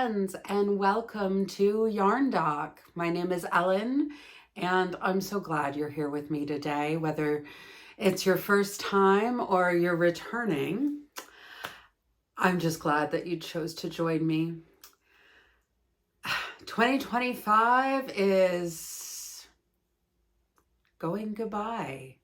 friends, and welcome to Yarn Doc. My name is Ellen, and I'm so glad you're here with me today, whether it's your first time or you're returning. I'm just glad that you chose to join me. 2025 is going goodbye.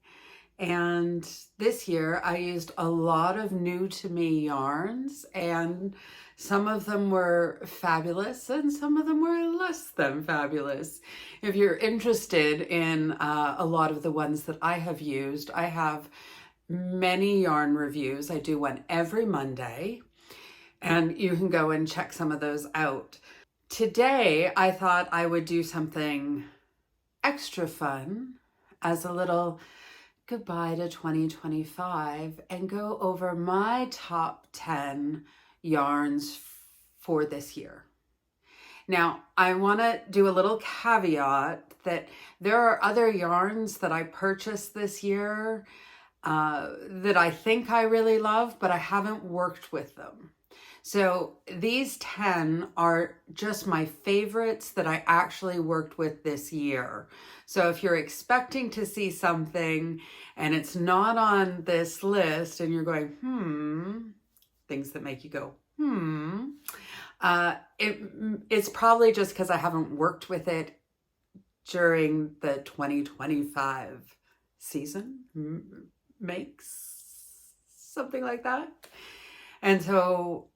And this year I used a lot of new to me yarns, and some of them were fabulous and some of them were less than fabulous. If you're interested in a lot of the ones that I have used, I have many yarn reviews. I do one every Monday, and you can go and check some of those out. Today I thought I would do something extra fun as a little goodbye to 2025 and go over my top 10 yarns for this year. Now, I want to do a little caveat that there are other yarns that I purchased this year that I think I really love, but I haven't worked with them. So these 10 are just my favorites that I actually worked with this year. So if you're expecting to see something and it's not on this list and you're going, things that make you go, it's probably just because I haven't worked with it during the 2025 season, makes something like that. And so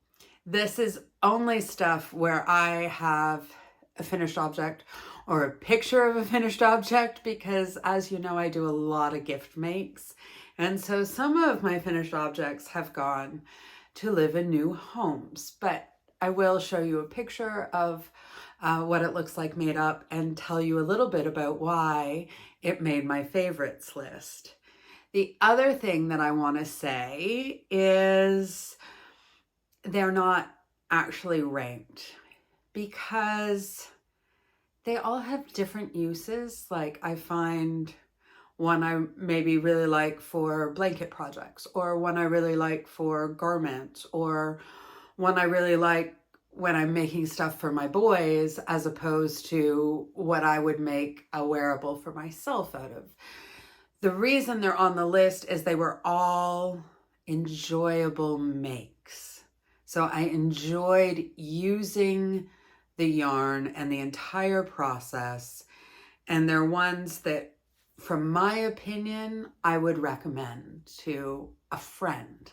this is only stuff where I have a finished object or a picture of a finished object, because as you know, I do a lot of gift makes. And so some of my finished objects have gone to live in new homes, but I will show you a picture of what it looks like made up and tell you a little bit about why it made my favorites list. The other thing that I want to say is they're not actually ranked because they all have different uses. Like I find one I maybe really like for blanket projects, or one I really like for garments, or one I really like when I'm making stuff for my boys, as opposed to what I would make a wearable for myself out of. The reason they're on the list is they were all enjoyable makes. So I enjoyed using the yarn and the entire process, and they're ones that, from my opinion, I would recommend to a friend.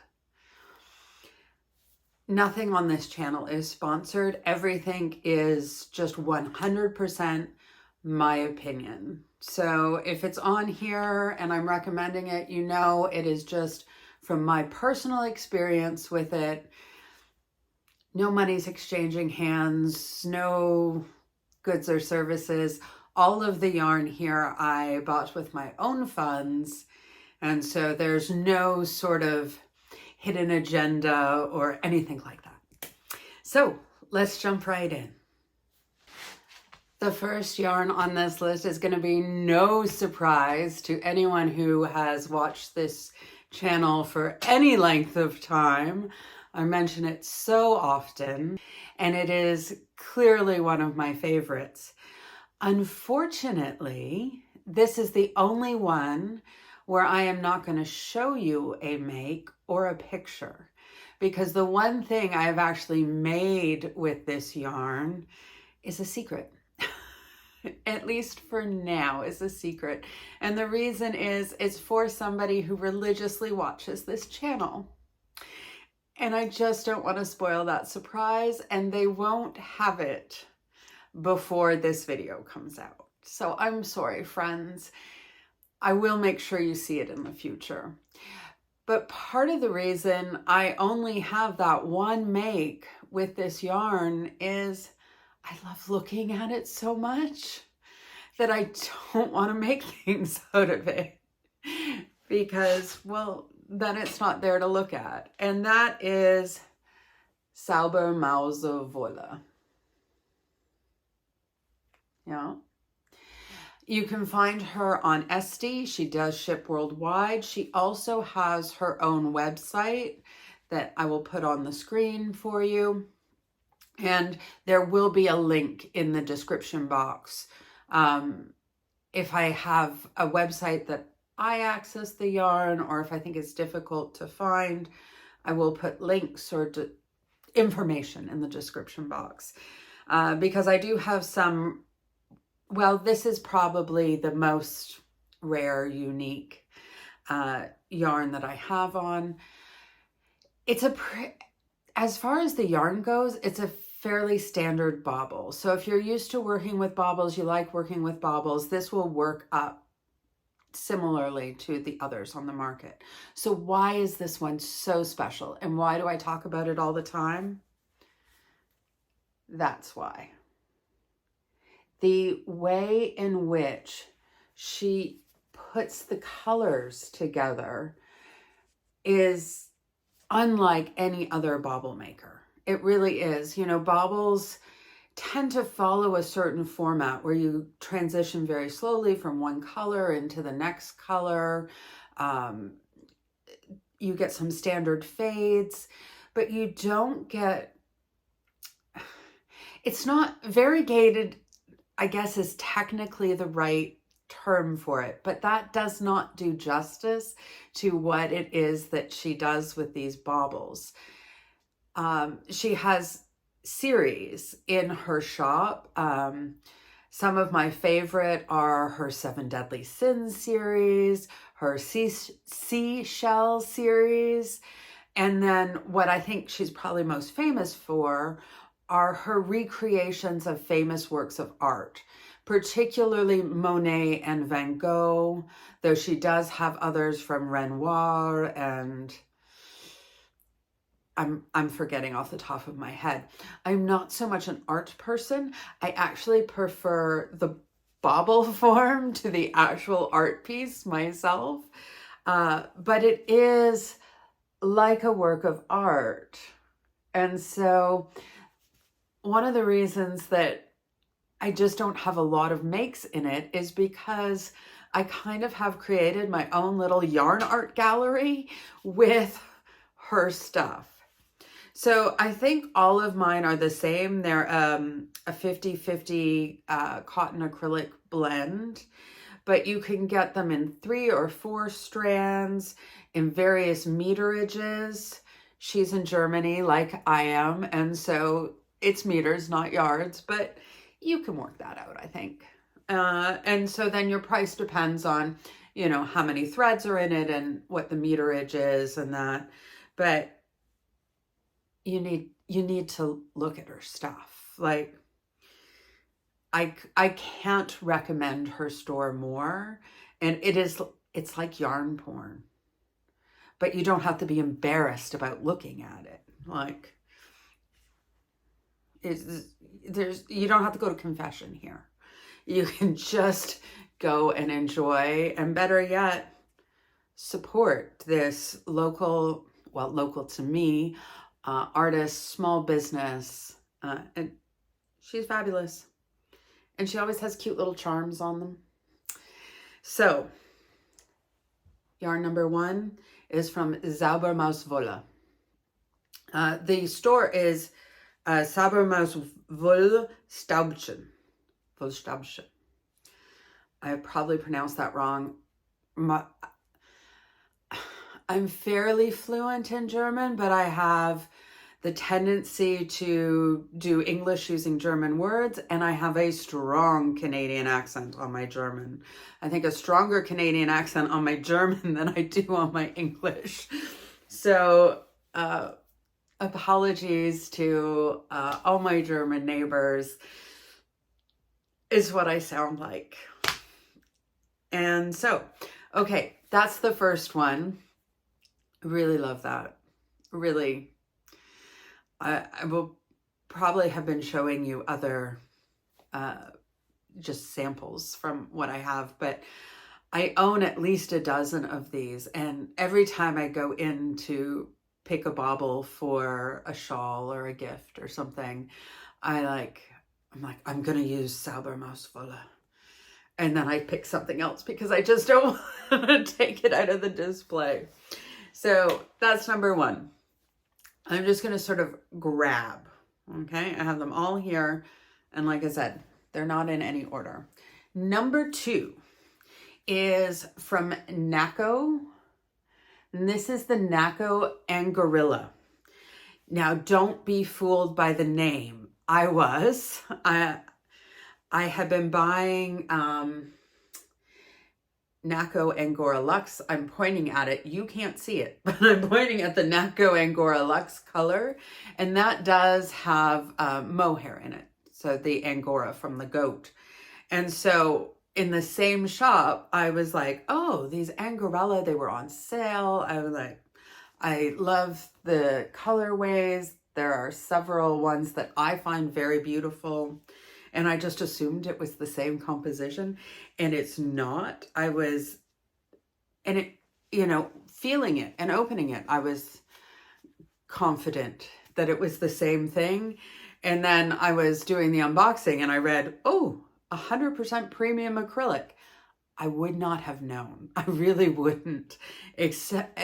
Nothing on this channel is sponsored. Everything is just 100% my opinion. So if it's on here and I'm recommending it, you know it is just from my personal experience with it. No money's exchanging hands, no goods or services. All of the yarn here I bought with my own funds. And so there's no sort of hidden agenda or anything like that. So let's jump right in. The first yarn on this list is going to be no surprise to anyone who has watched this channel for any length of time. I mention it so often, and it is clearly one of my favorites. Unfortunately, this is the only one where I am not going to show you a make or a picture, because the one thing I've actually made with this yarn is a secret. At least for now, is a secret. And the reason is it's for somebody who religiously watches this channel. And I just don't want to spoil that surprise, and they won't have it before this video comes out. So I'm sorry, friends. I will make sure you see it in the future. But part of the reason I only have that one make with this yarn is I love looking at it so much that I don't want to make things out of it because, well, then it's not there to look at. And that is Saubermausewolle. Yeah. You can find her on Etsy. She does ship worldwide. She also has her own website that I will put on the screen for you. And there will be a link in the description box. If I have a website that I access the yarn, or if I think it's difficult to find, I will put links or information in the description box. Because I do have some, well, this is probably the most rare, unique yarn that I have on. It's as far as the yarn goes, it's a fairly standard bauble. So if you're used to working with baubles, you like working with baubles, this will work up similarly to the others on the market. So why is this one so special? And why do I talk about it all the time? That's why. The way in which she puts the colors together is unlike any other bauble maker. It really is. You know, baubles tend to follow a certain format where you transition very slowly from one color into the next color. You get some standard fades, but you don't get, it's not variegated, I guess is technically the right term for it, but that does not do justice to what it is that she does with these baubles. She has series in her shop. Some of my favorite are her 7 Deadly Sins series, her seashell series, and then what I think she's probably most famous for are her recreations of famous works of art, particularly Monet and Van Gogh, though she does have others from Renoir, and I'm forgetting off the top of my head. I'm not so much an art person. I actually prefer the bauble form to the actual art piece myself, but it is like a work of art. And so one of the reasons that I just don't have a lot of makes in it is because I kind of have created my own little yarn art gallery with her stuff. So I think all of mine are the same. They're a 50-50 cotton acrylic blend, but you can get them in 3 or 4 strands in various meterages. She's in Germany like I am, and so it's meters, not yards, but you can work that out, I think. And so then your price depends on, you know, how many threads are in it and what the meterage is and that. But you need to look at her stuff. Like, I can't recommend her store more. And it's like yarn porn. But you don't have to be embarrassed about looking at it. Like, you don't have to go to confession here. You can just go and enjoy, and better yet, support this local to me, artist, small business, and she's fabulous. And she always has cute little charms on them. So, yarn number 1 is from Zaubermauswolle. The store is Zaubermauswolle Staubchen. I probably pronounced that wrong. I'm fairly fluent in German, but I have the tendency to do English using German words, and I have a strong Canadian accent on my German. I think a stronger Canadian accent on my German than I do on my English. So apologies to all my German neighbors, is what I sound like. And so, okay, that's the first one. Really love that. Really. I will probably have been showing you other just samples from what I have, but I own at least a dozen of these, and every time I go in to pick a bauble for a shawl or a gift or something, I'm like, I'm gonna use Zaubermauswolle. And then I pick something else because I just don't want to take it out of the display. So that's number 1. I'm just going to sort of grab Okay, I have them all here. And like I said, they're not in any order. Number 2 is from Nako. And this is the Nako and Gorilla. Now, don't be fooled by the name. I have been buying Nako Angora Luxe. I'm pointing at it. You can't see it, but I'm pointing at the Nako Angora Luxe color. And that does have mohair in it. So the Angora from the goat. And so in the same shop, I was like, oh, these Angorella, they were on sale. I was like, I love the colorways. There are several ones that I find very beautiful. And I just assumed it was the same composition, and it's not. I was, and it, you know, feeling it and opening it, I was confident that it was the same thing. And then I was doing the unboxing and I read, oh, 100% premium acrylic. I would not have known. I really wouldn't, except,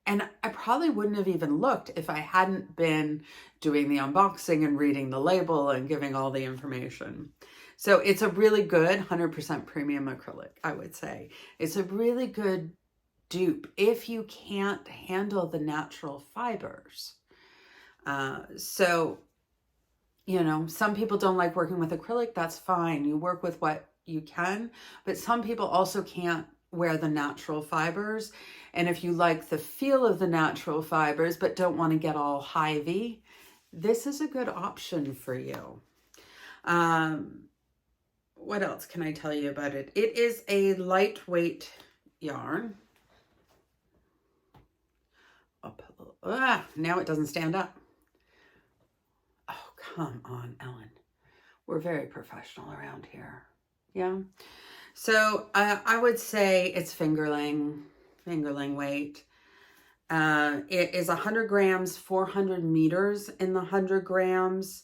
and I probably wouldn't have even looked if I hadn't been doing the unboxing and reading the label and giving all the information. So it's a really good 100% premium acrylic, I would say. It's a really good dupe if you can't handle the natural fibers. So, you know, some people don't like working with acrylic. That's fine. You work with what you can, but some people also can't wear the natural fibers. And if you like the feel of the natural fibers, but don't want to get all high-V, this is a good option for you. What else can I tell you about it? It is a lightweight yarn. Now it doesn't stand up. Oh, come on, Ellen. We're very professional around here. Yeah. So I would say it's fingerling weight. It is 100 grams, 400 meters in the 100 grams.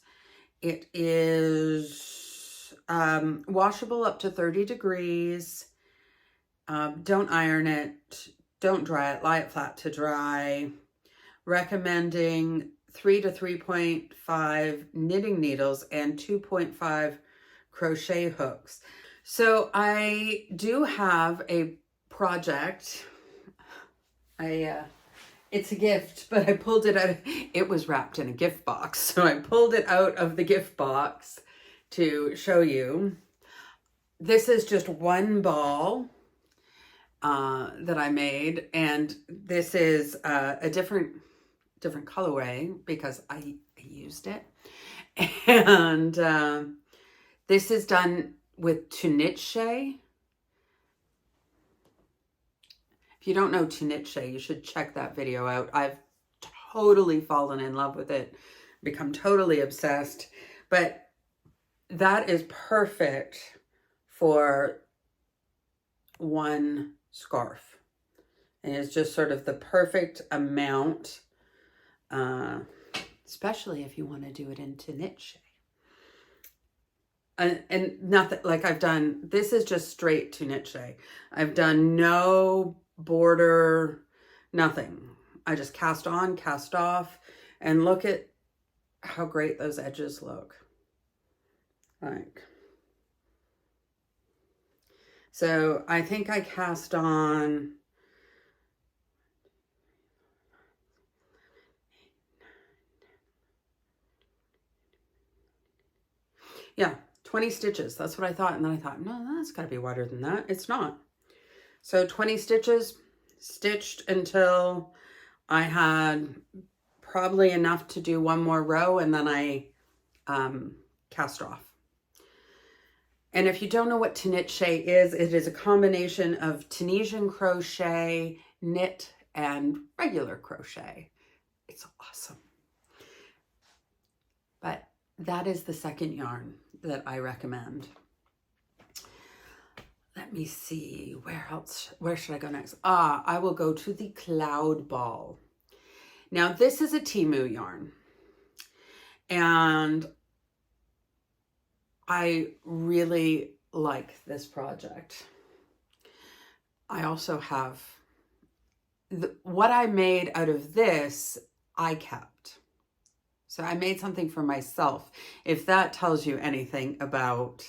It is washable up to 30 degrees. Don't iron it. Don't dry it. Lie it flat to dry. Recommending 3 to 3.5 knitting needles and 2.5 crochet hooks. So I do have a project. It's a gift, but I pulled it out. It was wrapped in a gift box. So I pulled it out of the gift box to show you. This is just one ball that I made. And this is a different colorway because I used it. And this is done with tuniche. If you don't know tuniche, you should check that video out. I've totally fallen in love with it, become totally obsessed. But that is perfect for one scarf. And it's just sort of the perfect amount, especially if you want to do it in tuniche. And nothing like I've done, this is just straight tuniche. I've done no border, nothing. I just cast on, cast off, and look at how great those edges look. Like, so I think I cast on, yeah, 20 stitches. That's what I thought. And then I thought, no, that's got to be wider than that. It's not. So 20 stitches, stitched until I had probably enough to do one more row, and then I cast off. And if you don't know what tuniche is, it is a combination of Tunisian crochet, knit, and regular crochet. It's awesome. But that is the second yarn that I recommend. Let me see, where should I go next? I will go to the Cloud Ball. Now this is a Temu yarn, and I really like this project. I also have, what I made out of this, I kept. So I made something for myself, if that tells you anything about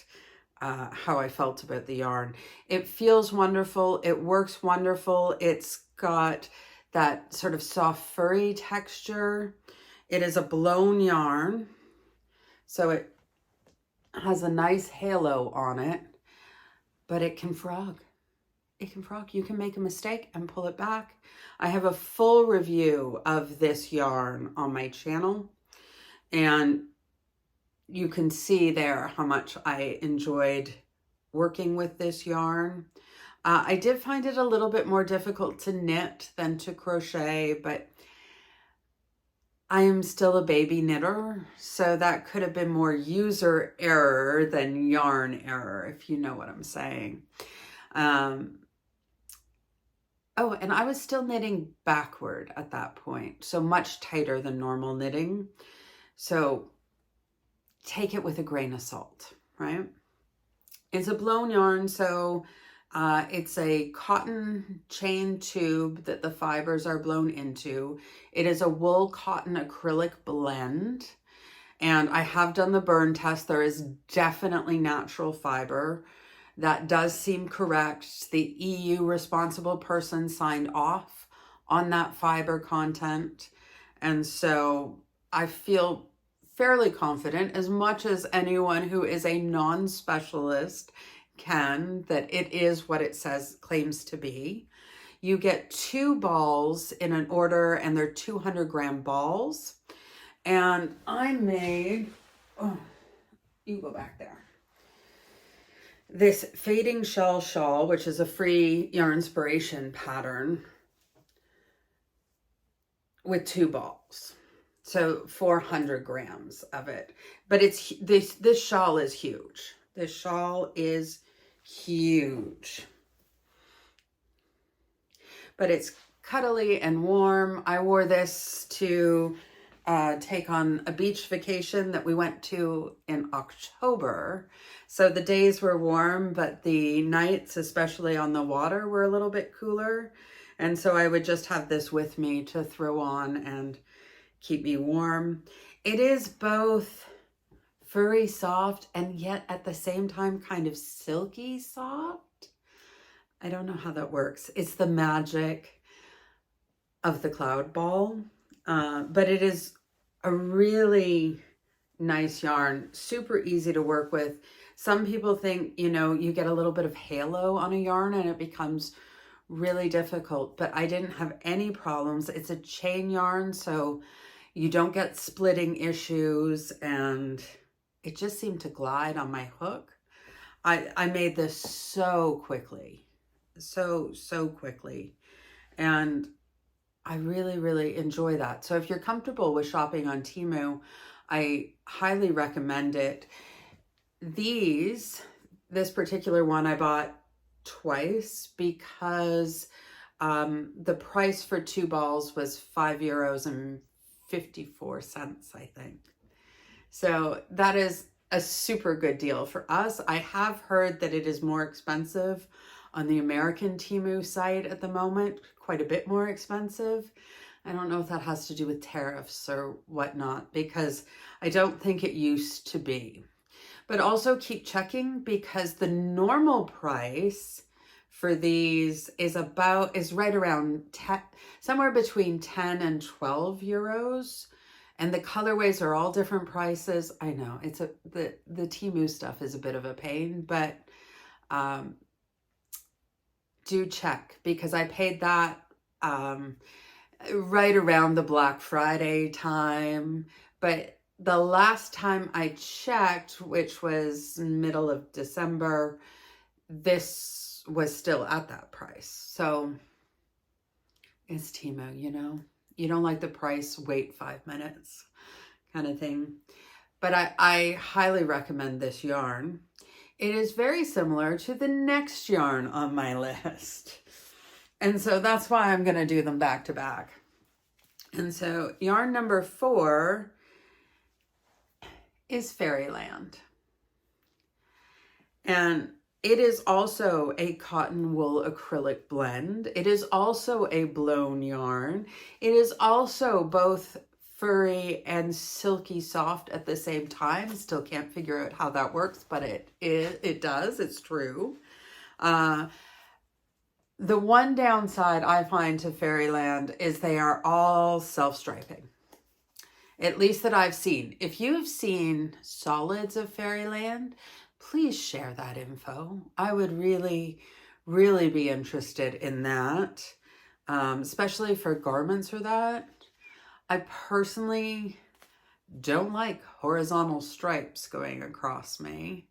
how I felt about the yarn. It feels wonderful. It works wonderful. It's got that sort of soft furry texture. It is a blown yarn, so it has a nice halo on it, but it can frog. It can frog. You can make a mistake and pull it back. I have a full review of this yarn on my channel, and you can see there how much I enjoyed working with this yarn. I did find it a little bit more difficult to knit than to crochet, but I am still a baby knitter, so that could have been more user error than yarn error, if you know what I'm saying. Oh, and I was still knitting backward at that point, so much tighter than normal knitting. So take it with a grain of salt, right? It's a blown yarn, so it's a cotton chain tube that the fibers are blown into. It is a wool cotton acrylic blend, and I have done the burn test. There is definitely natural fiber. That does seem correct. The EU responsible person signed off on that fiber content, and so I feel fairly confident, as much as anyone who is a non-specialist can, that it is what it says, claims to be. You get 2 balls in an order, and they're 200-gram balls. And I made, oh, you go back there, this Fading Shell shawl, which is a free Yarnspiration pattern, with 2 balls. So 400 grams of it. But it's this shawl is huge. This shawl is huge. But it's cuddly and warm. I wore this to take on a beach vacation that we went to in October. So the days were warm, but the nights, especially on the water, were a little bit cooler. And so I would just have this with me to throw on and keep me warm. It is both furry soft and yet at the same time kind of silky soft. I don't know how that works. It's the magic of the cloud ball. But it is a really nice yarn, super easy to work with. Some people think, you know, you get a little bit of halo on a yarn and it becomes really difficult, but I didn't have any problems. It's a chain yarn, so you don't get splitting issues, and it just seemed to glide on my hook. I made this so quickly, so quickly, and I really enjoy that. So if you're comfortable with shopping on Temu, I highly recommend it. This particular one I bought twice because the price for 2 balls was €5.54, I think. So that is a super good deal for us. I have heard that it is more expensive on the American Temu site at the moment, quite a bit more expensive. I don't know if that has to do with tariffs or whatnot, because I don't think it used to be. But also keep checking, because the normal price for these is right around 10, somewhere between 10 and 12 euros. And the colorways are all different prices. I know the Temu stuff is a bit of a pain, but do check, because I paid that right around the Black Friday time. But the last time I checked, which was middle of December, this was still at that price. So it's Temu, you know. You don't like the price, wait 5 minutes kind of thing. But I highly recommend this yarn. It is very similar to the next yarn on my list. And so that's why I'm going to do them back to back. And so yarn number 4 is Fairyland. And it is also a cotton wool acrylic blend. It is also a blown yarn. It is also both furry and silky soft at the same time. Still can't figure out how that works, but it does. It's true. The one downside I find to Fairyland is they are all self-striping. At least that I've seen. If you've seen solids of Fairyland, please share that info. I would really, really be interested in that, especially for garments or that. I personally don't like horizontal stripes going across me.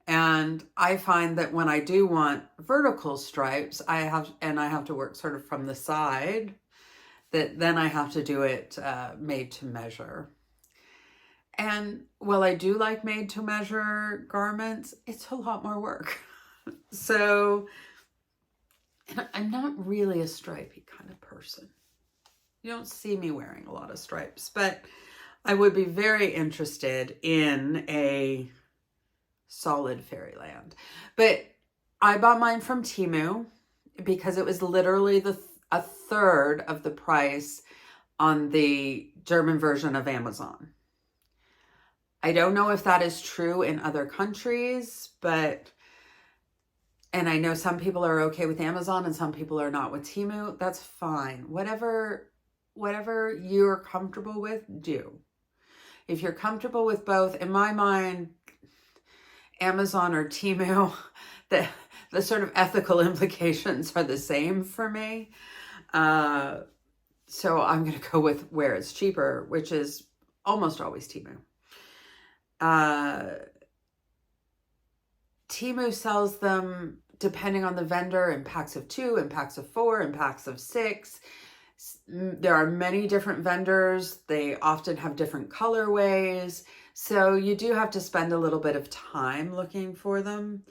And I find that when I do want vertical stripes, I have to work sort of from the side, that then I have to do it made to measure. And while I do like made to measure garments, it's a lot more work. So, and I'm not really a stripey kind of person. You don't see me wearing a lot of stripes, but I would be very interested in a solid Fairyland. But I bought mine from Temu because it was literally a third of the price on the German version of Amazon. I don't know if that is true in other countries, but, and I know some people are okay with Amazon and some people are not with Temu. That's fine. Whatever you're comfortable with, do. If you're comfortable with both, in my mind, Amazon or Temu, the sort of ethical implications are the same for me. So I'm going to go with where it's cheaper, which is almost always Temu. Temu sells them, depending on the vendor, in packs of 2, in packs of 4, in packs of 6. There are many different vendors. They often have different colorways. So you do have to spend a little bit of time looking for them.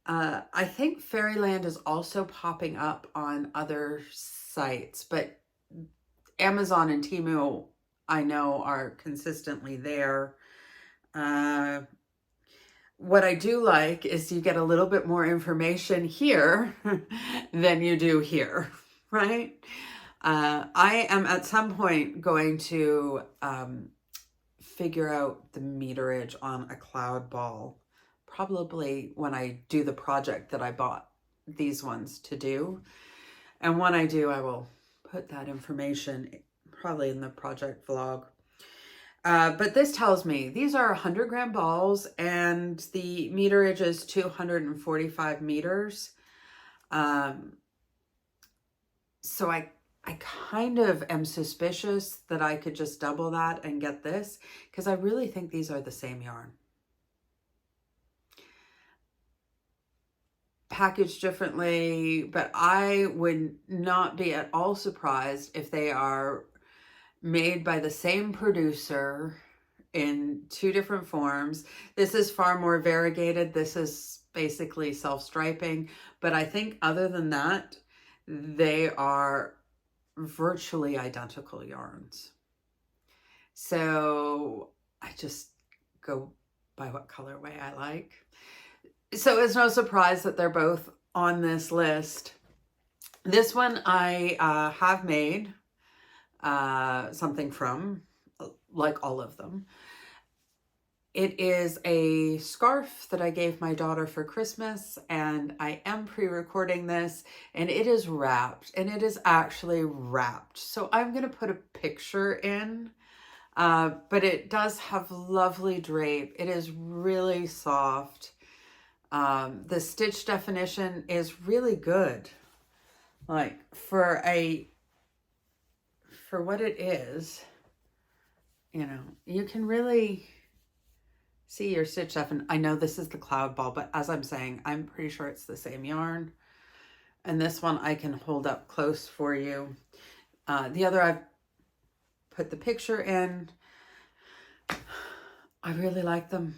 I think Fairyland is also popping up on other sites, but Amazon and Temu, I know, are consistently there. What I do like is you get a little bit more information here than you do here, right? I am at some point going to figure out the meterage on a cloud ball, probably when I do the project that I bought these ones to do. And when I do, I will put that information probably in the project vlog. But this tells me these are 100-gram balls and the meterage is 245 meters. So I kind of am suspicious that I could just double that and get this, because I really think these are the same yarn. Packaged differently, but I would not be at all surprised if they are made by the same producer in 2 different forms. This is far more variegated. This is basically self-striping, but I think other than that, they are virtually identical yarns. So I just go by what colorway I like. So it's no surprise that they're both on this list. This one I have made something from, like all of them. It is a scarf that I gave my daughter for Christmas, and I am pre-recording this, and it is wrapped, and it is actually wrapped. So I'm going to put a picture in, but it does have lovely drape. It is really soft. The stitch definition is really good. Like for what it is, you know, you can really see your stitch definition. I know this is the cloud ball, but as I'm saying, I'm pretty sure it's the same yarn. And this one I can hold up close for you. The other I've put the picture in. I really like them.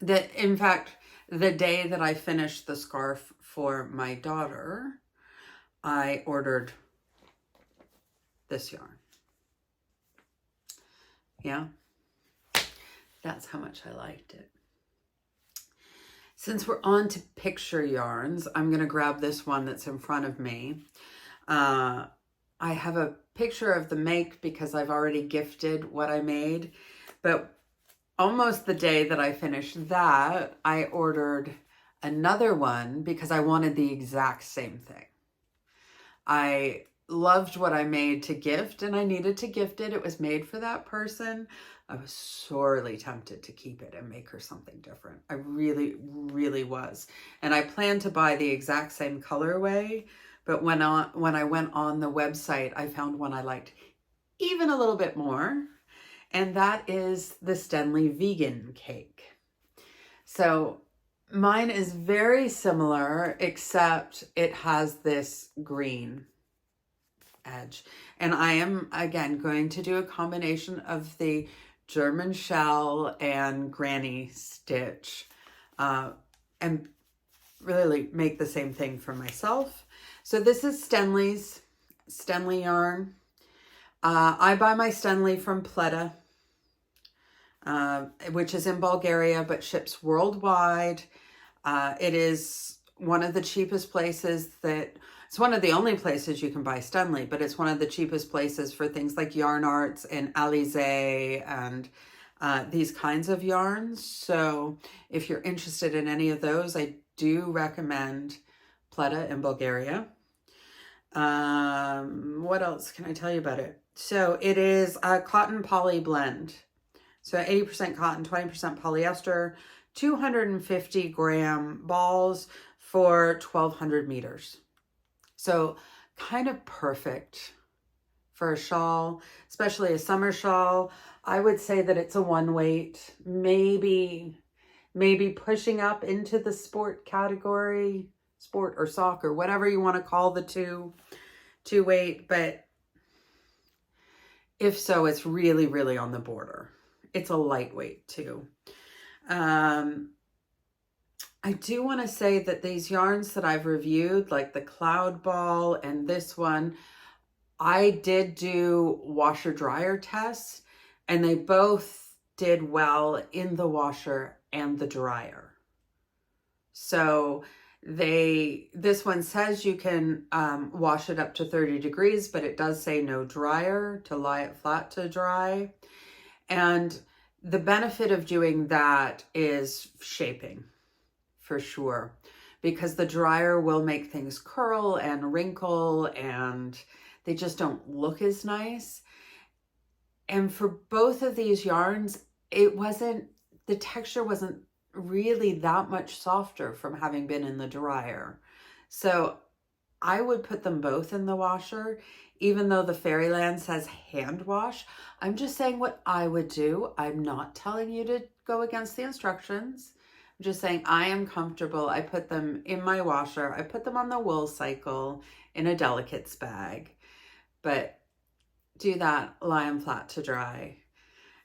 In fact, the day that I finished the scarf for my daughter, I ordered this yarn. Yeah, that's how much I liked it. Since we're on to picture yarns, I'm going to grab this one that's in front of me. I have a picture of the make because I've already gifted what I made. But almost the day that I finished that, I ordered another one because I wanted the exact same thing. I loved what I made to gift and I needed to gift it. It was made for that person. I was sorely tempted to keep it and make her something different. I really, really was. And I planned to buy the exact same colorway, but when I went on the website, I found one I liked even a little bit more. And that is the Stenli Vegan cake. So mine is very similar, except it has this green edge. And I am, again, going to do a combination of the German shell and granny stitch and really make the same thing for myself. So this is Stenli yarn. I buy my Stenli from Pleta, which is in Bulgaria, but ships worldwide. It is one of the cheapest places it's one of the only places you can buy Stenli, but it's one of the cheapest places for things like Yarn Arts and Alizé and these kinds of yarns. So if you're interested in any of those, I do recommend Pleta in Bulgaria. What else can I tell you about it? So it is a cotton poly blend. So 80% cotton, 20% polyester, 250 gram balls for 1,200 meters. So kind of perfect for a shawl, especially a summer shawl. I would say that it's a one weight, maybe pushing up into the sport category, sport or sock or whatever you want to call the two weight. But if so, it's really, really on the border. It's a lightweight too. I do want to say that these yarns that I've reviewed, like the Cloud Ball and this one, I did do washer dryer tests and they both did well in the washer and the dryer. So this one says you can wash it up to 30 degrees, but it does say no dryer, to lie it flat to dry. And the benefit of doing that is shaping, for sure, because the dryer will make things curl and wrinkle and they just don't look as nice. And for both of these yarns, the texture wasn't really that much softer from having been in the dryer. So I would put them both in the washer, even though the Fairyland says hand wash. I'm just saying what I would do. I'm not telling you to go against the instructions. I'm just saying I am comfortable. I put them in my washer. I put them on the wool cycle in a delicates bag, but do that, lie them flat to dry.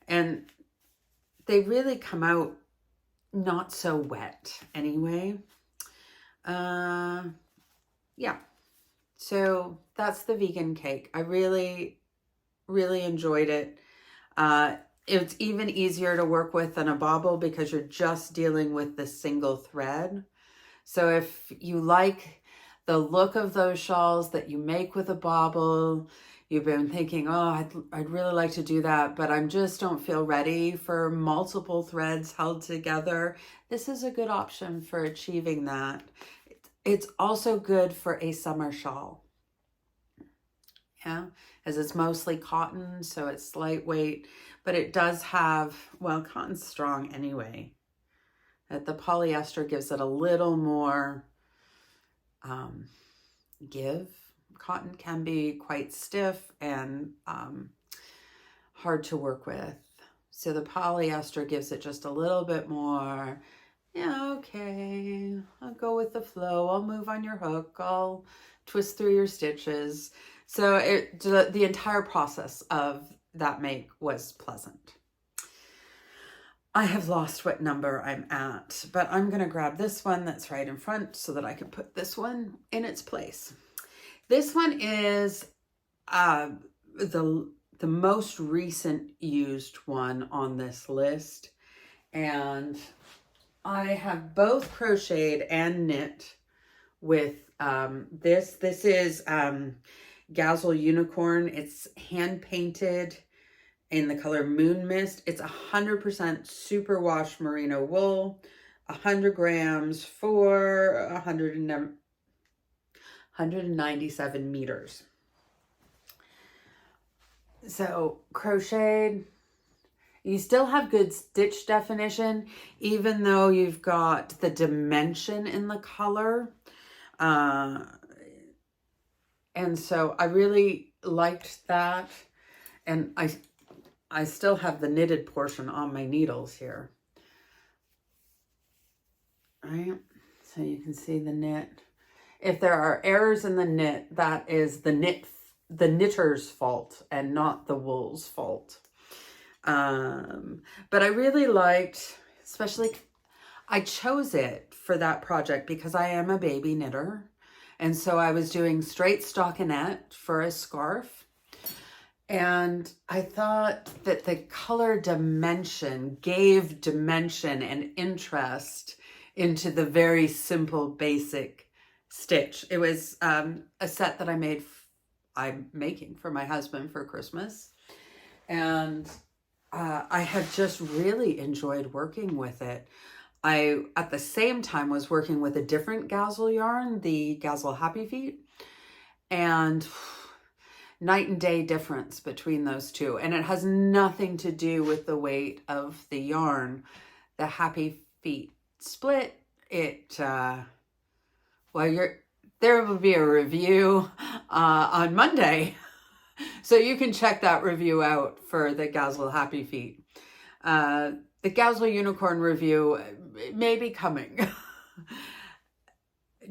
And they really come out not so wet anyway. Yeah. So that's the vegan cake. I really, really enjoyed it. It's even easier to work with than a bauble because you're just dealing with the single thread. So if you like the look of those shawls that you make with a bauble, you've been thinking, oh, I'd really like to do that, but I just don't feel ready for multiple threads held together. This is a good option for achieving that. It's also good for a summer shawl. Yeah, as it's mostly cotton, so it's lightweight, but it does have, well, cotton's strong anyway. The polyester gives it a little more give. Cotton can be quite stiff and hard to work with. So the polyester gives it just a little bit more, yeah, okay, I'll go with the flow. I'll move on your hook. I'll twist through your stitches. So the entire process of that make was pleasant. I have lost what number I'm at, but I'm going to grab this one that's right in front so that I can put this one in its place. This one is the most recent used one on this list, and I have both crocheted and knit with this. This is Gazzal Unicorn. It's hand painted in the color Moon Mist. It's 100% superwash merino wool, 100 grams for 197 meters. So crocheted, you still have good stitch definition, even though you've got the dimension in the color. And so I really liked that. And I still have the knitted portion on my needles here. All right, so you can see the knit. If there are errors in the knit, that is the knitter's fault and not the wool's fault. But I really liked, especially, I chose it for that project because I am a baby knitter. And so I was doing straight stockinette for a scarf. And I thought that the color dimension gave dimension and interest into the very simple, basic stitch. It was a set that I'm making for my husband for Christmas. And I had just really enjoyed working with it. I, at the same time, was working with a different Gazzal yarn, the Gazzal Happy Feet, and night and day difference between those two. And it has nothing to do with the weight of the yarn. The Happy Feet split, there will be a review on Monday. So you can check that review out for the Gazzal Happy Feet. The Gazzal Unicorn review may be coming,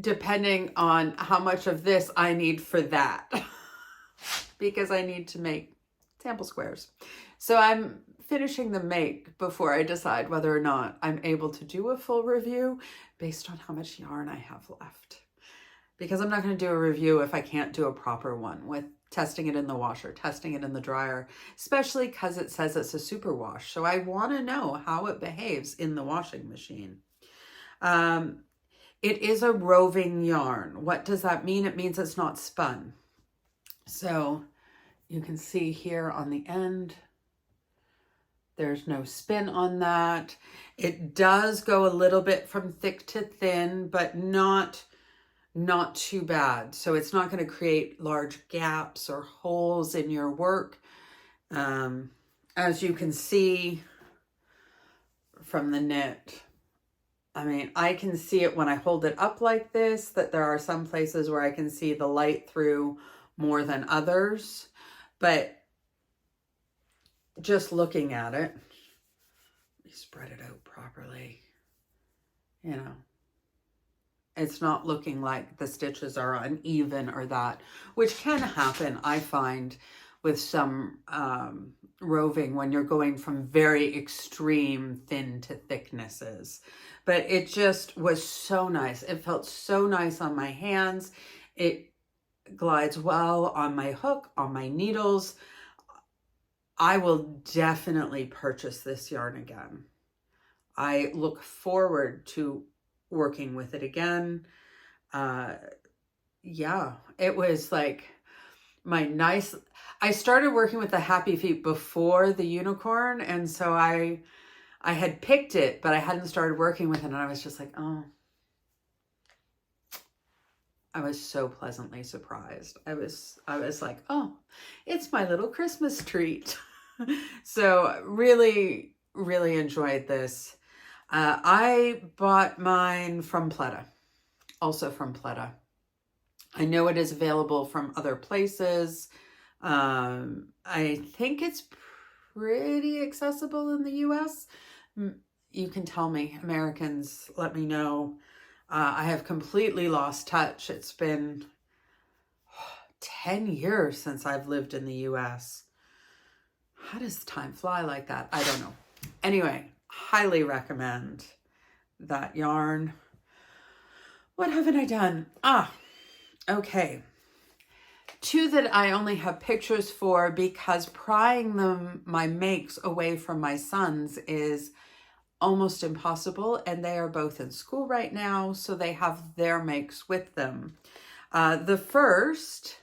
depending on how much of this I need for that, because I need to make sample squares. So I'm finishing the make before I decide whether or not I'm able to do a full review based on how much yarn I have left. Because I'm not going to do a review if I can't do a proper one with testing it in the washer, testing it in the dryer, especially because it says it's a superwash. So I want to know how it behaves in the washing machine. It is a roving yarn. What does that mean? It means it's not spun. So you can see here on the end, there's no spin on that. It does go a little bit from thick to thin, but not too bad. So it's not going to create large gaps or holes in your work. As you can see from the knit, I mean, I can see it when I hold it up like this, that there are some places where I can see the light through more than others, but just looking at it, let me spread it out properly, you know, it's not looking like the stitches are uneven or that, which can happen, I find, with some roving when you're going from very extreme thin to thicknesses. But it just was so nice. It felt so nice on my hands. It glides well on my hook, on my needles. I will definitely purchase this yarn again. I look forward to working with it again. Yeah, it was like my nice, I started working with the Happy Feet before the unicorn. And so I had picked it, but I hadn't started working with it. And I was just like, oh, I was so pleasantly surprised. I was like, oh, it's my little Christmas treat. So really, really enjoyed this. I bought mine from Pleta, also from Pleta. I know it is available from other places. I think it's pretty accessible in the US. You can tell me, Americans, let me know. I have completely lost touch. It's been 10 years since I've lived in the US. How does time fly like that? I don't know. Anyway, highly recommend that yarn. What haven't I done? Okay. Two that I only have pictures for because prying my makes away from my sons is almost impossible, and they are both in school right now, so they have their makes with them. The first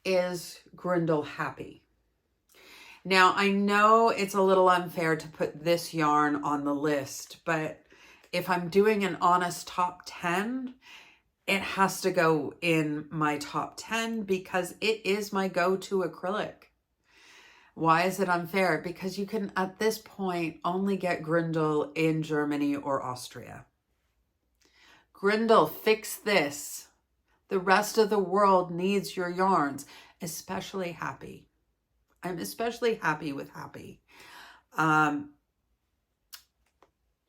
is Grindle Happy. Now, I know it's a little unfair to put this yarn on the list, but if I'm doing an honest top 10, it has to go in my top 10 because it is my go-to acrylic. Why is it unfair? Because you can, at this point, only get Grindle in Germany or Austria. Grindle, fix this. The rest of the world needs your yarns, especially Happy. I'm especially happy with Happy.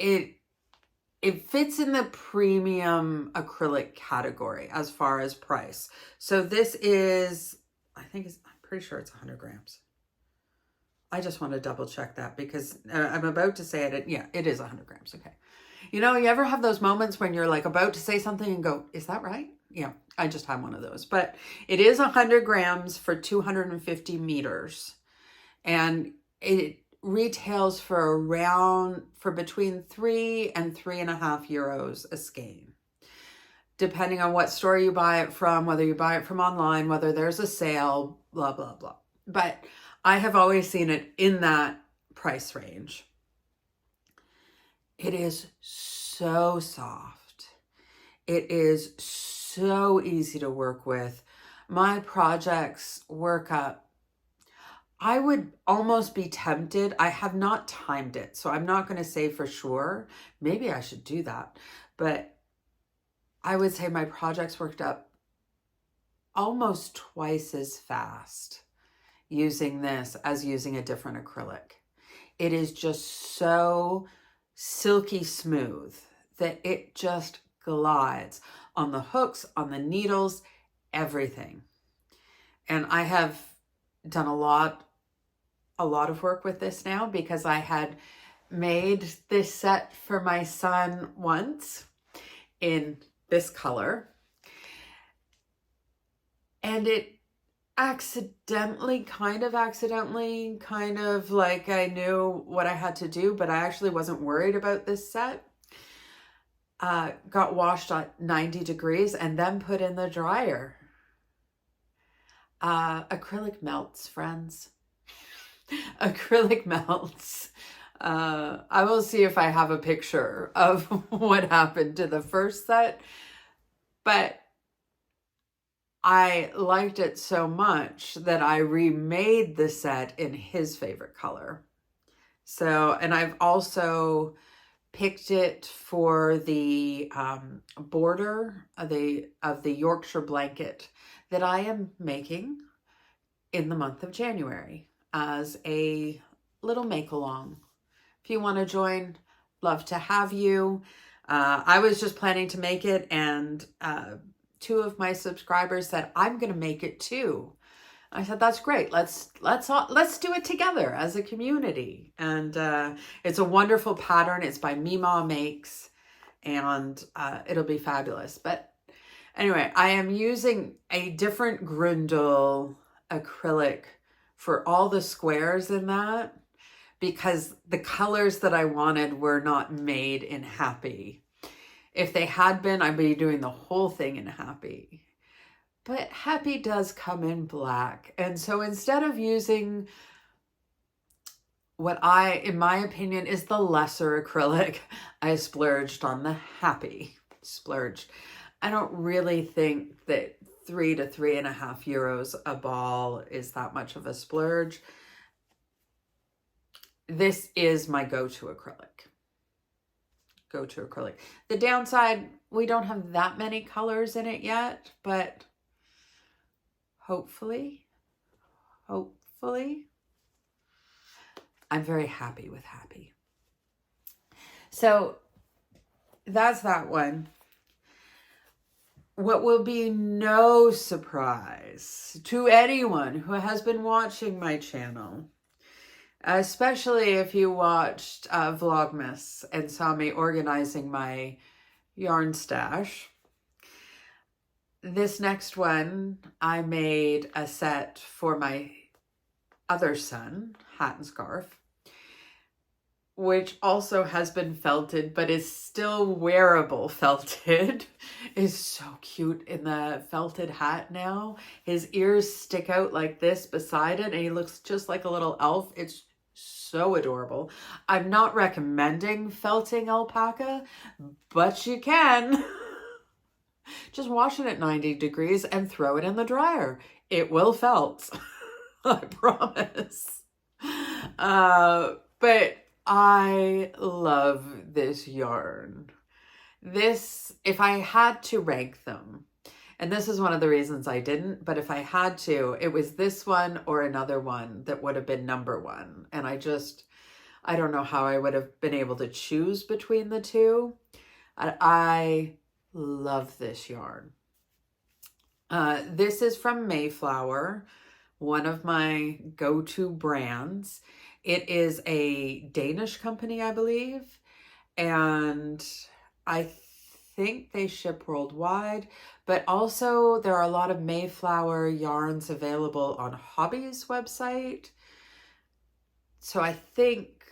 It fits in the premium acrylic category as far as price. So this is, I'm pretty sure it's 100 grams. I just want to double check that because I'm about to say it. Yeah, it is 100 grams. Okay. You know, you ever have those moments when you're like about to say something and go, is that right? Yeah, I just had one of those. But it is 100 grams for 250 meters. And it retails for between 3 and 3.5 euros a skein. Depending on what store you buy it from, whether you buy it from online, whether there's a sale, blah, blah, blah. But I have always seen it in that price range. It is so soft. It is so easy to work with. My projects work up. I would almost be tempted. I have not timed it, so I'm not going to say for sure. Maybe I should do that. But I would say my projects worked up almost twice as fast using this as using a different acrylic. It is just so silky smooth that it just glides on the hooks, on the needles, everything. And I have done a lot of work with this now because I had made this set for my son once in this color. And it accidentally, kind of like I knew what I had to do, but I actually wasn't worried about this set. Got washed at 90 degrees and then put in the dryer. Acrylic melts, friends. Acrylic melts. I will see if I have a picture of what happened to the first set, but I liked it so much that I remade the set in his favorite color. So, and I've also picked it for the border of the Yorkshire blanket that I am making in the month of January as a little make-along. If you want to join, love to have you. I was just planning to make it, and 2 of my subscribers said, I'm going to make it too. I said, that's great. Let's do it together as a community. And it's a wonderful pattern. It's by Mima Makes, and it'll be fabulous. But anyway, I am using a different Grindle acrylic for all the squares in that because the colors that I wanted were not made in Happy. If they had been, I'd be doing the whole thing in Happy. But Happy does come in black. And so instead of using what in my opinion, is the lesser acrylic, I splurged on the Happy. Splurged. I don't really think that 3 to 3.5 euros a ball is that much of a splurge. This is my go-to acrylic. The downside, we don't have that many colors in it yet, but hopefully, I'm very happy with Happy. So that's that one. What will be no surprise to anyone who has been watching my channel, especially if you watched Vlogmas and saw me organizing my yarn stash. This next one, I made a set for my other son, hat and scarf, which also has been felted, but is still wearable felted, is so cute in the felted hat now. His ears stick out like this beside it, and he looks just like a little elf. It's so adorable. I'm not recommending felting alpaca, but you can. Just wash it at 90 degrees and throw it in the dryer. It will felt. I promise. But I love this yarn. This, if I had to rank them, and this is one of the reasons I didn't, but if I had to, it was this one or another one that would have been number one. And I don't know how I would have been able to choose between the two. I love this yarn. This is from Mayflower, one of my go-to brands. It is a Danish company, I believe, and I think they ship worldwide, but also there are a lot of Mayflower yarns available on Hobby's website. So I think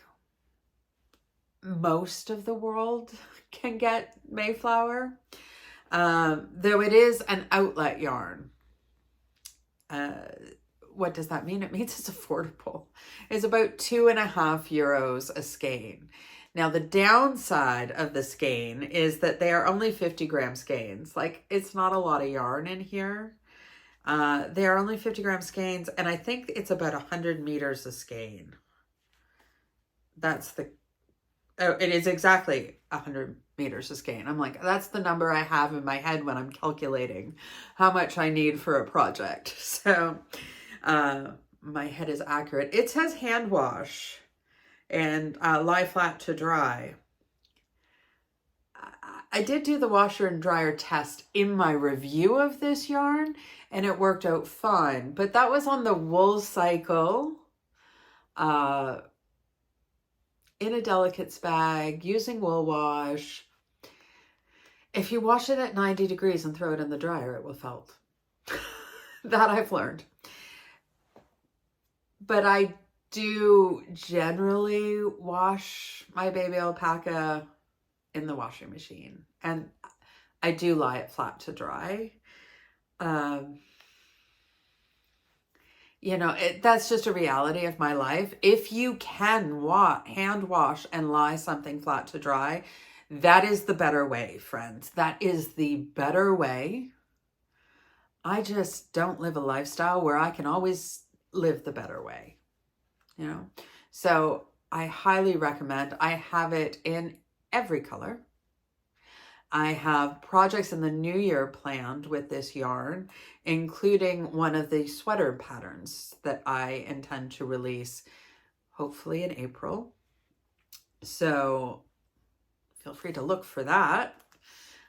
most of the world can get Mayflower, though it is an outlet yarn. What does that mean? It means it's affordable. It's about €2.50 a skein. Now, the downside of the skein is that they are only 50-gram skeins. Like, it's not a lot of yarn in here. They are only 50-gram skeins, and I think it's about 100 meters a skein. That's the... Oh, it is exactly 100 meters a skein. I'm like, that's the number I have in my head when I'm calculating how much I need for a project. So... my head is accurate. It says hand wash and lie flat to dry. I did do the washer and dryer test in my review of this yarn, and it worked out fine, but that was on the wool cycle, in a delicates bag, using wool wash. If you wash it at 90 degrees and throw it in the dryer, it will felt. That I've learned. But I do generally wash my baby alpaca in the washing machine, and I do lie it flat to dry. You know, that's just a reality of my life. If you can hand wash and lie something flat to dry, that is the better way, friends. That is the better way. I just don't live a lifestyle where I can always live the better way, you know? So I highly recommend. I have it in every color. I have projects in the new year planned with this yarn, including one of the sweater patterns that I intend to release hopefully in April. So feel free to look for that.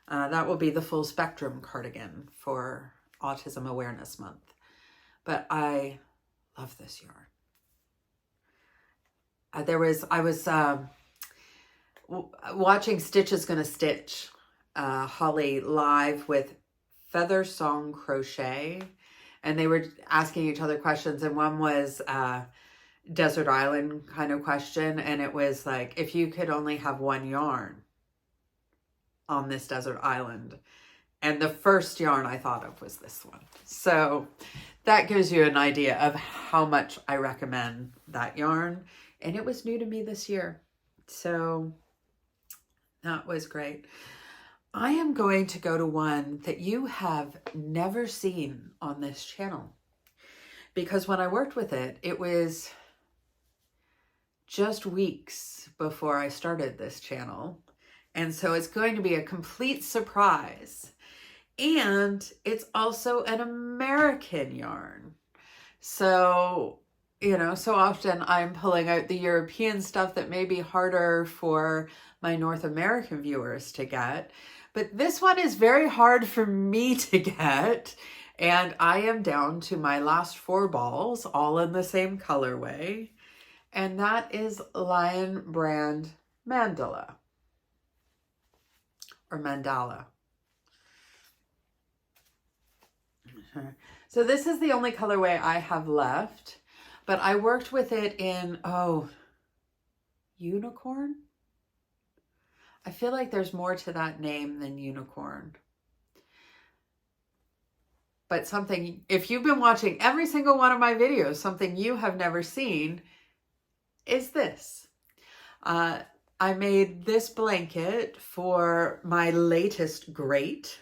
That will be the full spectrum cardigan for Autism Awareness Month. But I love this yarn. I was watching Stitch is Gonna Stitch Holly live with Feather Song Crochet, and they were asking each other questions, and one was desert island kind of question, and it was like, if you could only have one yarn on this desert island, and the first yarn I thought of was this one. So that gives you an idea of how much I recommend that yarn, and it was new to me this year, so that was great. I am going to go to one that you have never seen on this channel, because when I worked with it, it was just weeks before I started this channel. And so it's going to be a complete surprise. And it's also an American yarn. So, you know, so often I'm pulling out the European stuff that may be harder for my North American viewers to get. But this one is very hard for me to get. And I am down to my last 4 balls, all in the same colorway. And that is Lion Brand Mandala. Or Mandala. So this is the only colorway I have left. But I worked with it in, Unicorn? I feel like there's more to that name than unicorn. But something, if you've been watching every single one of my videos, something you have never seen is this. I made this blanket for my latest great,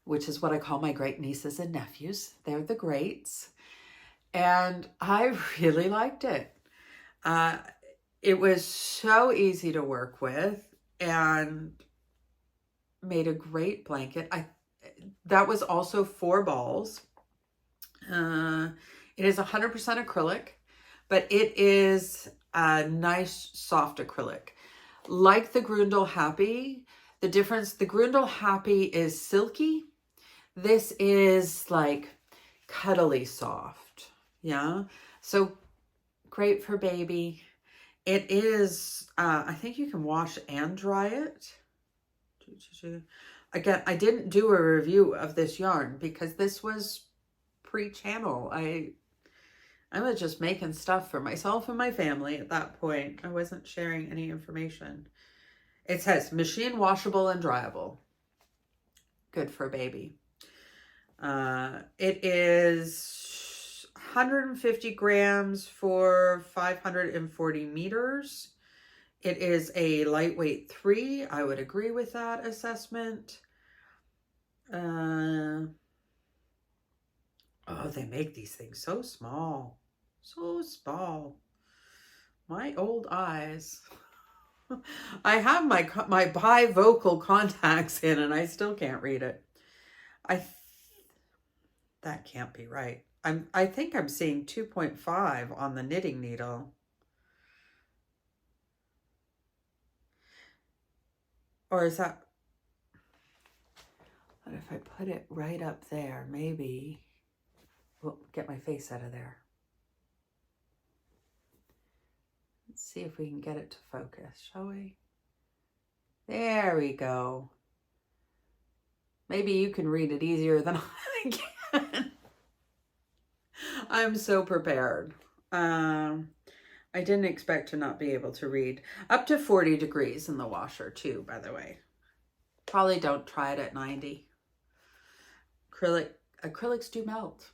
which is what I call my great nieces and nephews. They're the greats. And I really liked it. It was so easy to work with and made a great blanket. That was also 4 balls. It is 100% acrylic, but it is a nice soft acrylic. Like the Grundle Happy, the difference, the Grundle Happy is silky. This is like cuddly soft. Yeah. So great for baby. It is, I think you can wash and dry it. Again, I didn't do a review of this yarn because this was pre-channel. I was just making stuff for myself and my family at that point. I wasn't sharing any information. It says machine washable and dryable. Good for baby. It is 150 grams for 540 meters. It is a lightweight 3. I would agree with that assessment. Oh, they make these things so small. So small. My old eyes. I have my bifocal contacts in and I still can't read it. That can't be right. I think I'm seeing 2.5 on the knitting needle. Or is that, what if I put it right up there? Maybe, we'll get my face out of there. Let's see if we can get it to focus, shall we? There we go. Maybe you can read it easier than I can. I'm so prepared. I didn't expect to not be able to read. Up to 40 degrees in the washer too, by the way. Probably don't try it at 90. Acrylics do melt.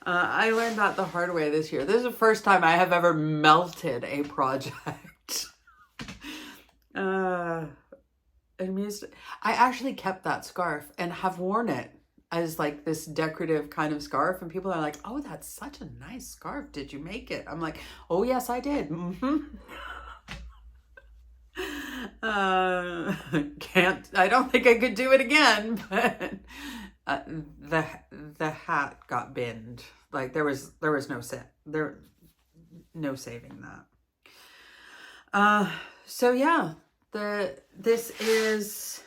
I learned that the hard way this year. This is the first time I have ever melted a project. I actually kept that scarf and have worn it as like this decorative kind of scarf, and people are like, oh, that's such a nice scarf. Did you make it? I'm like, oh yes, I did. I don't think I could do it again, but the hat got binned. Like there was no saving that. So yeah, this is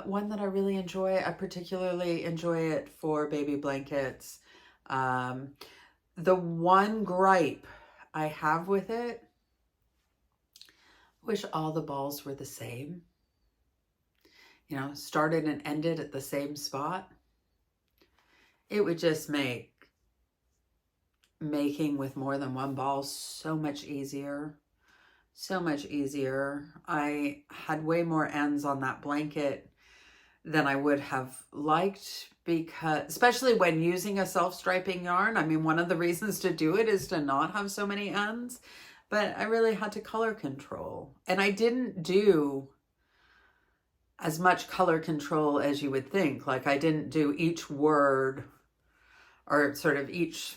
one that I really enjoy. I particularly enjoy it for baby blankets. The one gripe I have with it, wish all the balls were the same. You know, started and ended at the same spot. It would just make making with more than one ball so much easier. So much easier. I had way more ends on that blanket than I would have liked, because especially when using a self-striping yarn. I mean, one of the reasons to do it is to not have so many ends, but I really had to color control. And I didn't do as much color control as you would think. Like I didn't do each word or sort of each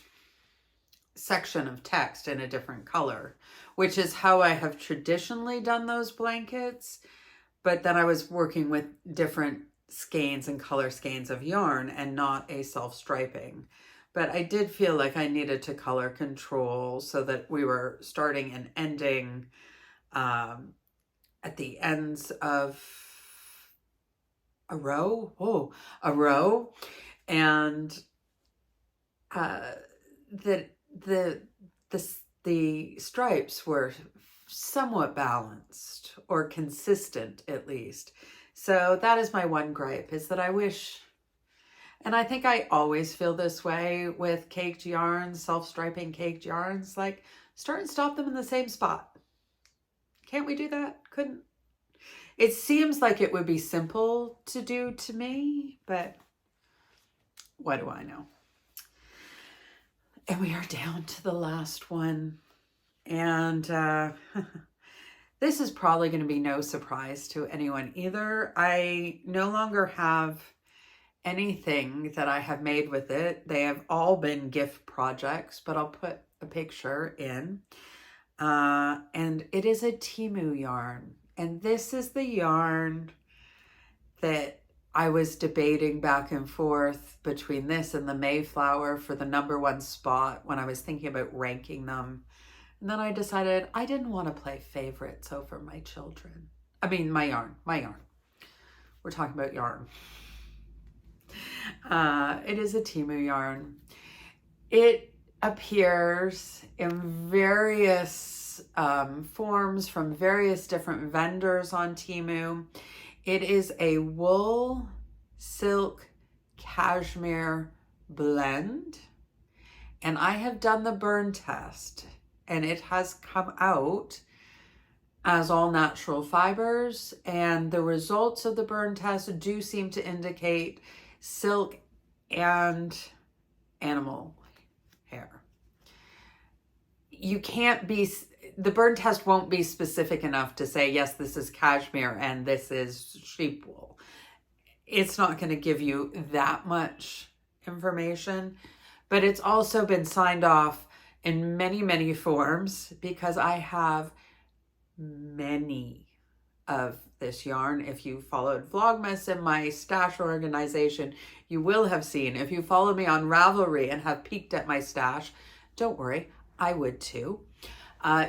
section of text in a different color, which is how I have traditionally done those blankets. But then I was working with different skeins and color skeins of yarn and not a self-striping. But I did feel like I needed to color control so that we were starting and ending at the ends of a row. And that the stripes were somewhat balanced or consistent at least. So that is my one gripe, is that I wish, and I think I always feel this way with caked yarns, self-striping caked yarns, like start and stop them in the same spot. Can't we do that? Couldn't. It seems like it would be simple to do to me, but what do I know? And we are down to the last one. And this is probably going to be no surprise to anyone either. I no longer have anything that I have made with it. They have all been gift projects, but I'll put a picture in. And it is a Temu yarn. And this is the yarn that I was debating back and forth between this and the Mayflower for the _1 spot when I was thinking about ranking them. And then I decided I didn't want to play favorites over my children. I mean, my yarn. We're talking about yarn. It is a Temu yarn. It appears in various forms from various different vendors on Temu. It is a wool, silk, cashmere blend. And I have done the burn test, and it has come out as all natural fibers. And the results of the burn test do seem to indicate silk and animal hair. You can't be, the burn test won't be specific enough to say, yes, this is cashmere and this is sheep wool. It's not going to give you that much information, but it's also been signed off in many, many forms because I have many of this yarn. If you followed Vlogmas in my stash organization, you will have seen. If you follow me on Ravelry and have peeked at my stash, don't worry, I would too.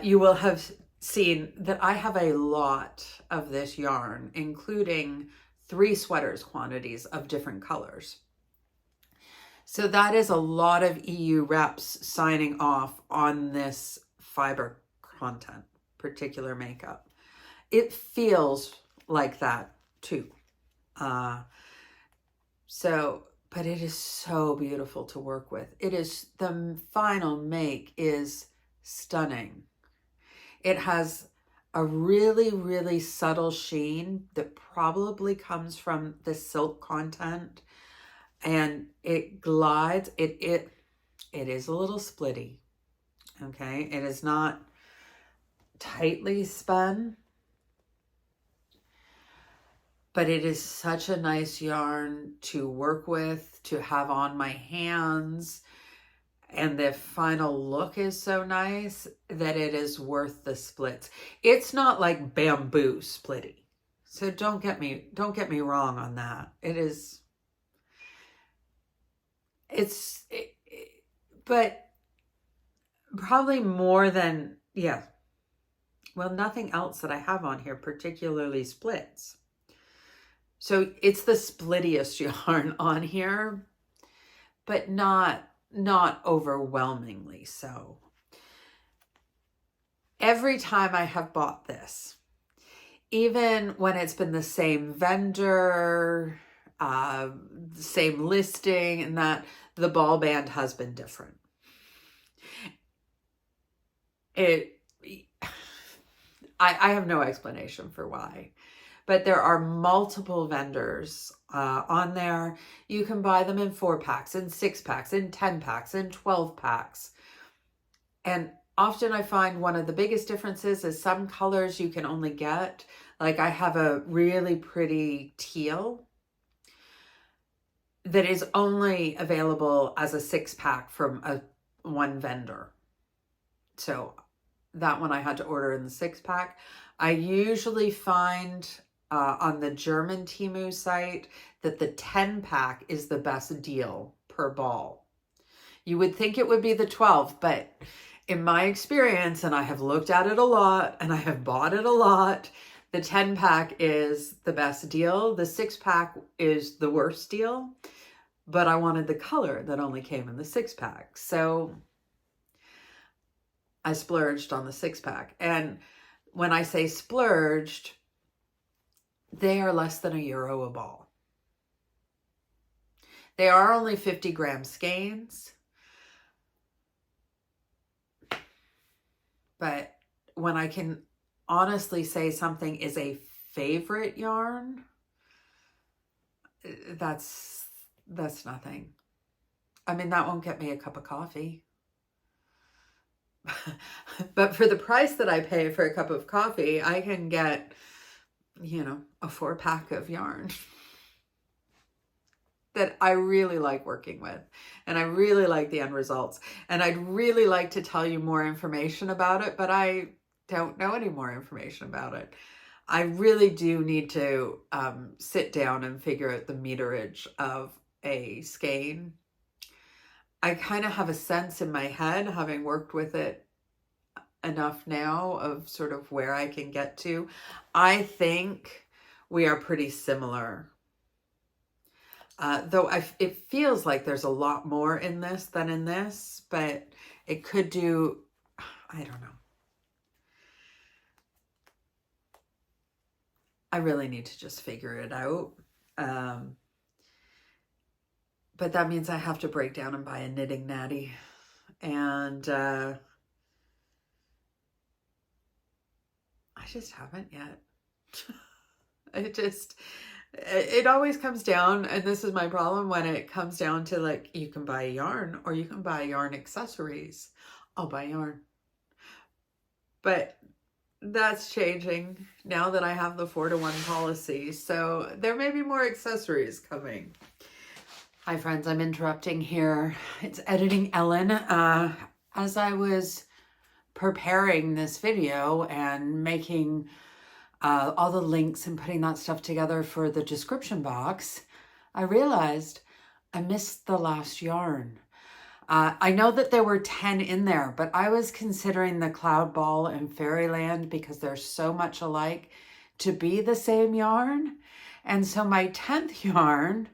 You will have seen that I have a lot of this yarn, including 3 sweaters quantities of different colors. So that is a lot of EU reps signing off on this fiber content, particular makeup. It feels like that too. But it is so beautiful to work with. It is, the final make is stunning. It has a really, really subtle sheen that probably comes from the silk content, and it glides. It is a little splitty, okay? It is not tightly spun, but it is such a nice yarn to work with, to have on my hands. And the final look is so nice that it is worth the splits. It's not like bamboo splitty. So don't get me wrong on that. But probably more than, yeah. Well, nothing else that I have on here particularly splits. So it's the splittiest yarn on here, but not overwhelmingly so. Every time I have bought this, even when it's been the same vendor, same listing, and that, the ball band has been different. I have no explanation for why, but there are multiple vendors on there. You can buy them in 4-packs, in 6-packs, in 10-packs, in 12-packs. And often I find one of the biggest differences is some colors you can only get. Like I have a really pretty teal that is only available as a 6-pack from one vendor. So that one I had to order in the 6-pack. I usually find on the German Temu site that the 10-pack is the best deal per ball. You would think it would be the 12, but in my experience, and I have looked at it a lot and I have bought it a lot, the 10-pack is the best deal. The 6-pack is the worst deal, but I wanted the color that only came in the 6-pack. So I splurged on the 6-pack. And when I say splurged, they are less than €1 a ball. They are only 50 gram skeins. But when I can honestly say something is a favorite yarn, that's nothing. I mean, that won't get me a cup of coffee. But for the price that I pay for a cup of coffee, I can get, you know, a 4-pack of yarn that I really like working with, and I really like the end results. And I'd really like to tell you more information about it, but I don't know any more information about it. I really do need to sit down and figure out the meterage of a skein. I kind of have a sense in my head, having worked with it enough now, of sort of where I can get to. I think we are pretty similar. Though it feels like there's a lot more in this than in this, but it could do, I don't know. I really need to just figure it out. But that means I have to break down and buy a knitting natty. And I just haven't yet. It always comes down, and this is my problem, when it comes down to, like, you can buy yarn or you can buy yarn accessories. I'll buy yarn. But that's changing now that I have the 4-to-1 policy. So there may be more accessories coming. Hi friends, I'm interrupting here. It's Editing Ellen. As I was preparing this video and making all the links and putting that stuff together for the description box, I realized I missed the last yarn. I know that there were 10 in there, but I was considering the Cloud Ball and Fairyland, because they're so much alike, to be the same yarn. And so my 10th yarn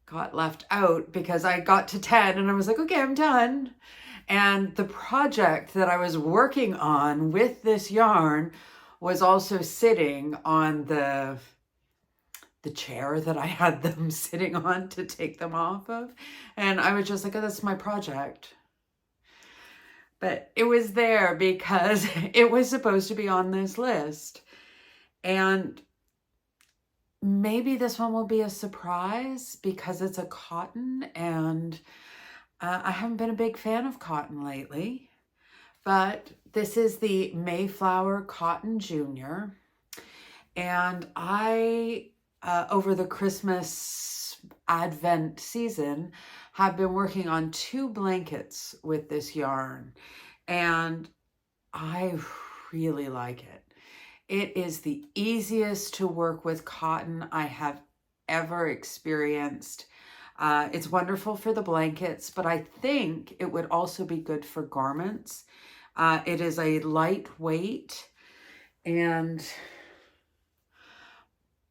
got left out because I got to 10 and I was like, okay, I'm done. And the project that I was working on with this yarn was also sitting on the chair that I had them sitting on to take them off of. And I was just like, oh, that's my project. But it was there because it was supposed to be on this list. And maybe this one will be a surprise because it's a cotton, and I haven't been a big fan of cotton lately. But this is the Mayflower Cotton Junior. And I, over the Christmas Advent season, have been working on 2 blankets with this yarn. And I really like it. It is the easiest to work with cotton I have ever experienced. It's wonderful for the blankets, but I think it would also be good for garments. It is a lightweight, and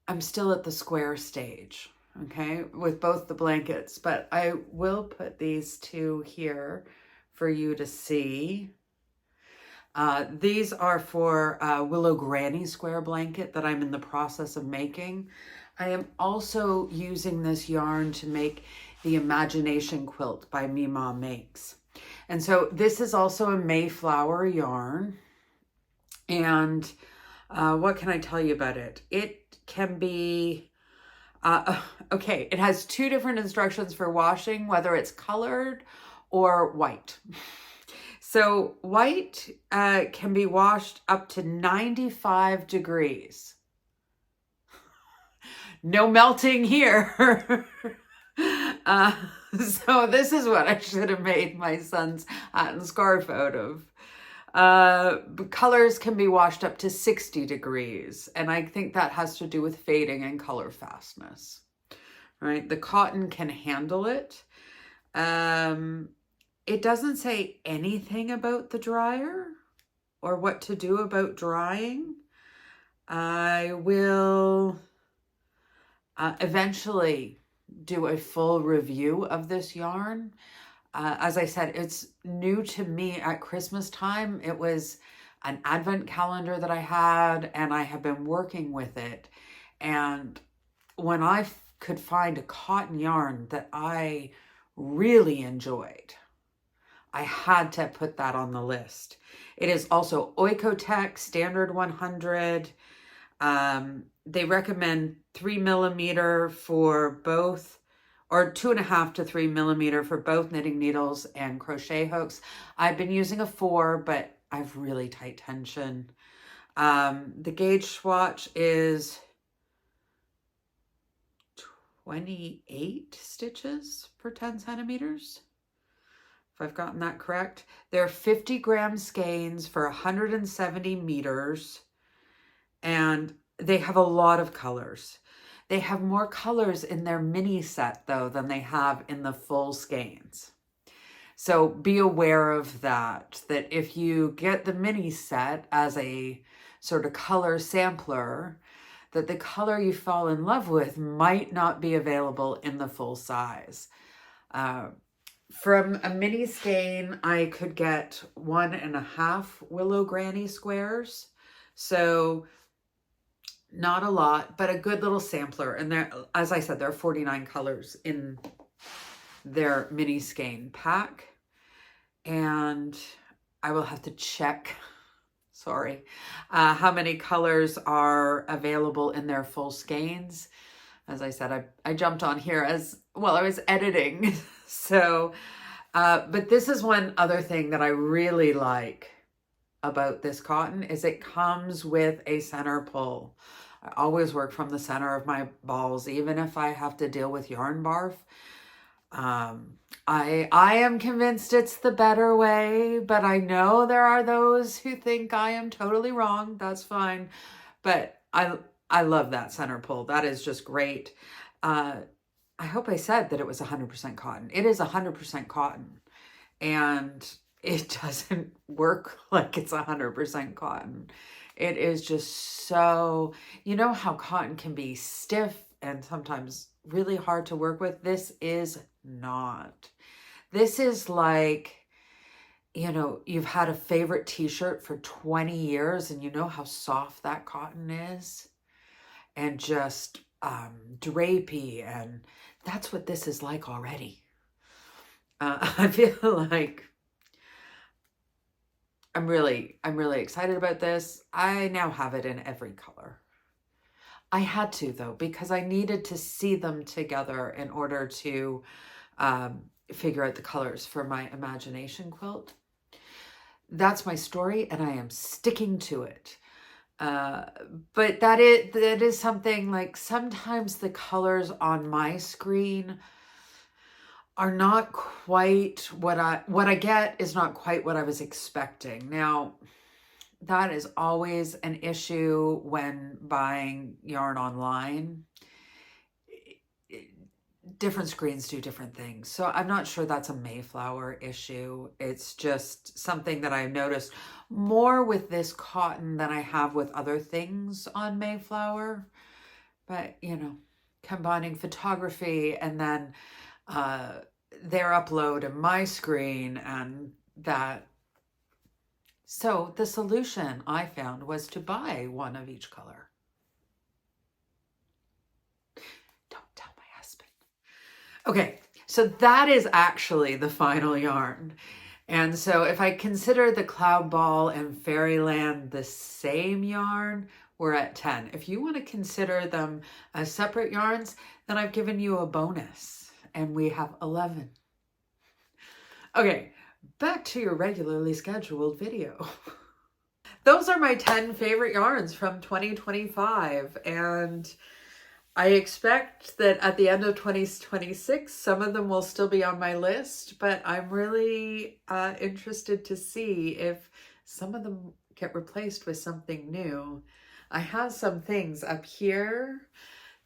I'm still at the square stage, okay, with both the blankets, but I will put these 2 here for you to see. These are for Willow Granny square blanket that I'm in the process of making. I am also using this yarn to make the Imagination quilt by Mima Makes. And so this is also a Mayflower yarn. And what can I tell you about it? It can be, okay, it has 2 different instructions for washing, whether it's colored or white. So white can be washed up to 95 degrees. No melting here. So this is what I should have made my son's hat and scarf out of. Colors can be washed up to 60 degrees. And I think that has to do with fading and color fastness. Right? The cotton can handle it. It doesn't say anything about the dryer or what to do about drying. I will eventually do a full review of this yarn. As I said, it's new to me at Christmas time. It was an advent calendar that I had, and I have been working with it. And when I could find a cotton yarn that I really enjoyed, I had to put that on the list. It is also Oikotex Standard 100. They recommend 3mm for both, or 2.5 to 3mm for both knitting needles and crochet hooks. I've been using a 4, but I have really tight tension. The gauge swatch is 28 stitches per 10 centimeters. If I've gotten that correct. They're 50-gram skeins for 170 meters. And they have a lot of colors. They have more colors in their mini set, though, than they have in the full skeins. So be aware of that if you get the mini set as a sort of color sampler, that the color you fall in love with might not be available in the full size. From a mini skein, I could get 1.5 Willow Granny squares. So not a lot, but a good little sampler. And there, as I said, there are 49 colors in their mini skein pack. And I will have to check, sorry, how many colors are available in their full skeins. As I said, I jumped on here as, well, I was editing. So, but this is one other thing that I really like about this cotton is it comes with a center pull. I always work from the center of my balls, even if I have to deal with yarn barf. I am convinced it's the better way, but I know there are those who think I am totally wrong. That's fine. But I love that center pull. That is just great. I hope I said that it was 100% cotton. It is 100% cotton. And it doesn't work like it's 100% cotton. It is just so, you know how cotton can be stiff and sometimes really hard to work with? This is not. This is like, you know, you've had a favorite t-shirt for 20 years and you know how soft that cotton is and just drapey, and that's what this is like already. I feel like I'm really excited about this. I now have it in every color. I had to, though, because I needed to see them together in order to figure out the colors for my imagination quilt. That's my story, and I am sticking to it. But that is something like sometimes the colors on my screen are not quite what I get is not quite what I was expecting. Now, that is always an issue when buying yarn online. Different screens do different things. So I'm not sure that's a Mayflower issue. It's just something that I've noticed more with this cotton than I have with other things on Mayflower. But, you know, combining photography and then their upload and my screen and that. So the solution I found was to buy one of each color. Don't tell my husband. Okay, so that is actually the final yarn. And so if I consider the Cloud Ball and Fairyland the same yarn, we're at 10. If you want to consider them as separate yarns, then I've given you a bonus and we have 11. Okay, back to your regularly scheduled video. Those are my 10 favorite yarns from 2025. And I expect that at the end of 2026, some of them will still be on my list, but I'm really interested to see if some of them get replaced with something new. I have some things up here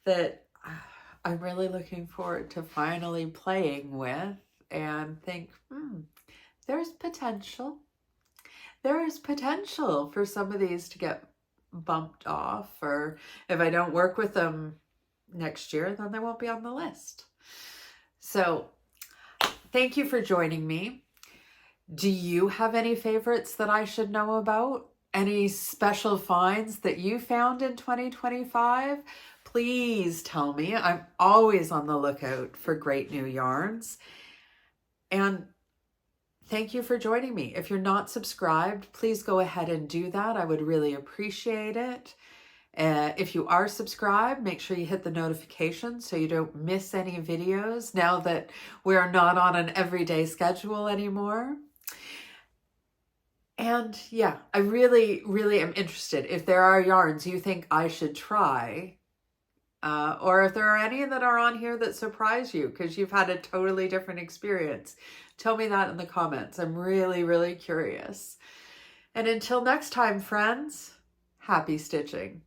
that I'm really looking forward to finally playing with and think, there's potential. There is potential for some of these to get bumped off, or if I don't work with them next year, then they won't be on the list. So thank you for joining me. Do you have any favorites that I should know about? Any special finds that you found in 2025? Please tell me. I'm always on the lookout for great new yarns. And thank you for joining me. If you're not subscribed, please go ahead and do that. I would really appreciate it. If you are subscribed, make sure you hit the notifications so you don't miss any videos now that we are not on an everyday schedule anymore. And yeah, I really, really am interested. If there are yarns you think I should try, or if there are any that are on here that surprise you because you've had a totally different experience, tell me that in the comments. I'm really, really curious. And until next time, friends, happy stitching.